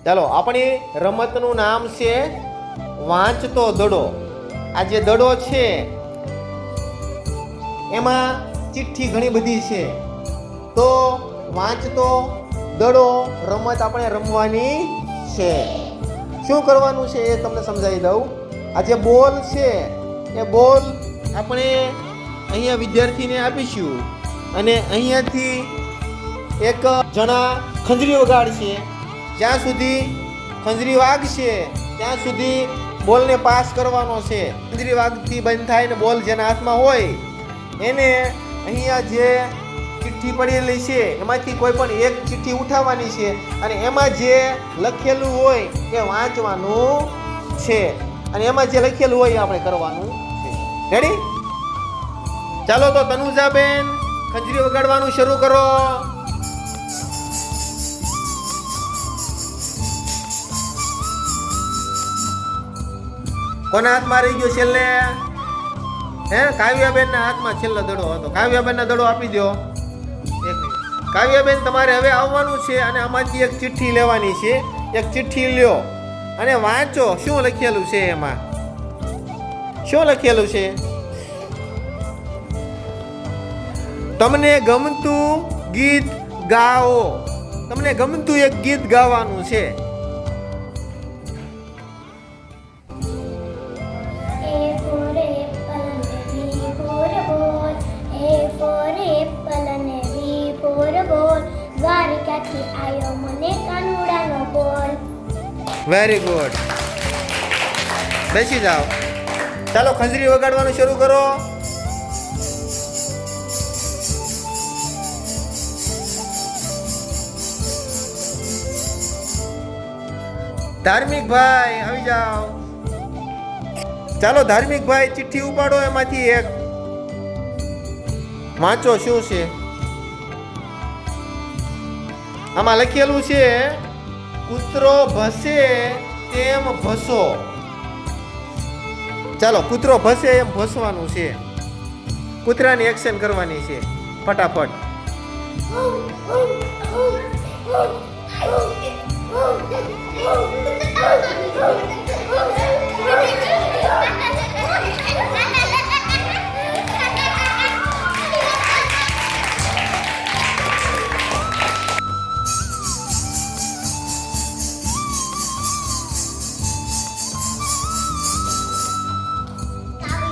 ચાલો, આપણી રમતનું નામ છે વાંચતો દડો. આ જે દડો છે એમાં ચિઠ્ઠી ઘણી બધી છે. તો વાંચતો દડો રમત આપણે રમવાની છે. શું કરવાનું છે એ તમને સમજાવી દઉં. આ જે બોલ છે એ બોલ આપણે અહીંયા વિદ્યાર્થીને આપીશું અને અહીંયાથી એક જણા ખંજરી વગાડશે. જ્યાં સુધી ખંજરી વાગશે ત્યાં સુધી બોલને પાસ કરવાનો છે. ખંજરી વાગતી બંધ થાય ને બોલ જેના હાથમાં હોય એને અહીંયા જે ચિઠ્ઠી પડેલી છે એમાંથી કોઈ પણ એક ચિઠ્ઠી ઉઠાવવાની છે અને એમાં જે લખેલું હોય એ વાંચવાનું છે અને એમાં જે લખેલું હોય એ આપણે કરવાનું છે. રેડી? ચાલો તો તનુજાબેન ખંજરી વગાડવાનું શરૂ કરો. કોના હાથમાં રહી ગયો છેલ્લે? કાવ્યાબેન ના હાથમાં છેલ્લો દડો હતો. કાવ્યાબેન ના દડો આપી દો. એક મિનિટ. કાવ્યાબેન તમારે હવે આવવાનું છે અને આમાંથી એક ચિઠ્ઠી લેવાની છે. એક ચિઠ્ઠી લ્યો અને વાંચો શું લખેલું છે. એમાં શું લખેલું છે? તમને ગમતું ગીત ગાઓ. તમને ગમતું એક ગીત ગાવાનું છે. Very good. બેસી જાઓ. ચાલો ખંજરી વગાડવાનું શરૂ કરો. ધાર્મિક ભાઈ આવી જાઓ. ચાલો ધાર્મિક ભાઈ ચિઠ્ઠી ઉપાડો, એમાંથી એક વાંચો શું છે. આમાં લખેલું છે કૂતરો ભસે તેમ ભસો. ચાલો કૂતરો ભસે એમ ભસવાનું છે. કૂતરાની એક્શન કરવાની છે ફટાફટ.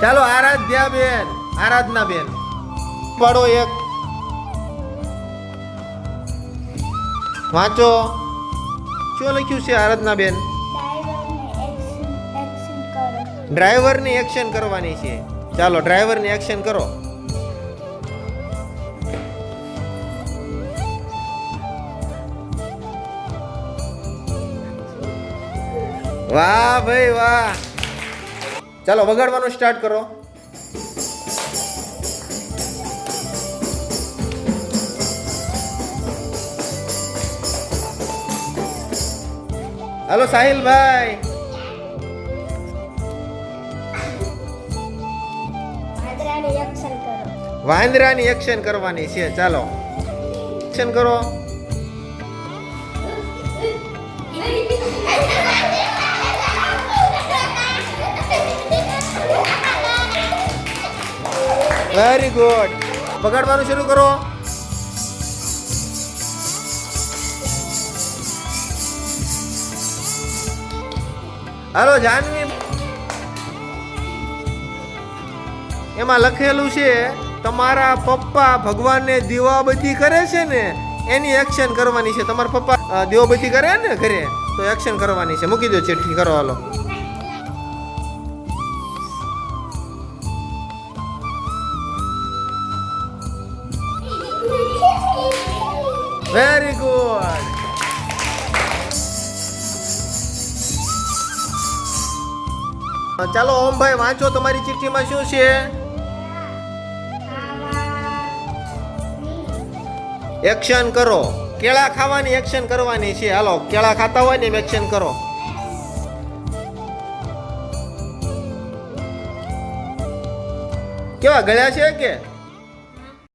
ચાલો આરાધના બેન પાડો એક. વાંચો શું લખ્યું છે આરાધના બેન? ડ્રાઈવરની એક્શન કરવાની છે. ચાલો ડ્રાઈવરની એક્શન કરો. વાહ ભાઈ વાહ. ચાલો વગાડવાનું સ્ટાર્ટ કરો. હાલો સાહિલભાઈ. વાંદરાની એક્શન કરવાની છે. ચાલો એક્શન કરો. Very good. વગાડવાનું શરૂ કરો. હાલો જાનવી. એમાં લખેલું છે તમારા પપ્પા ભગવાનને દીવાબત્તી કરે છે ને એની એક્શન કરવાની છે. તમારા પપ્પા દીવાબત્તી કરે ને ઘરે તો એક્શન કરવાની છે. મૂકી દો ચિઠ્ઠી કરો. હાલો વેરી ગુડ. ચાલો ઓમભાઈ વાંચો તમારી ચિઠ્ઠીમાં શું છે? એક્શન કરો. કેળા ખાવાની એક્શન કરવાની છે. હાલો કેળા ખાતા હોય ને એમ એક્શન કરો. કેવા ગળ્યા છે કે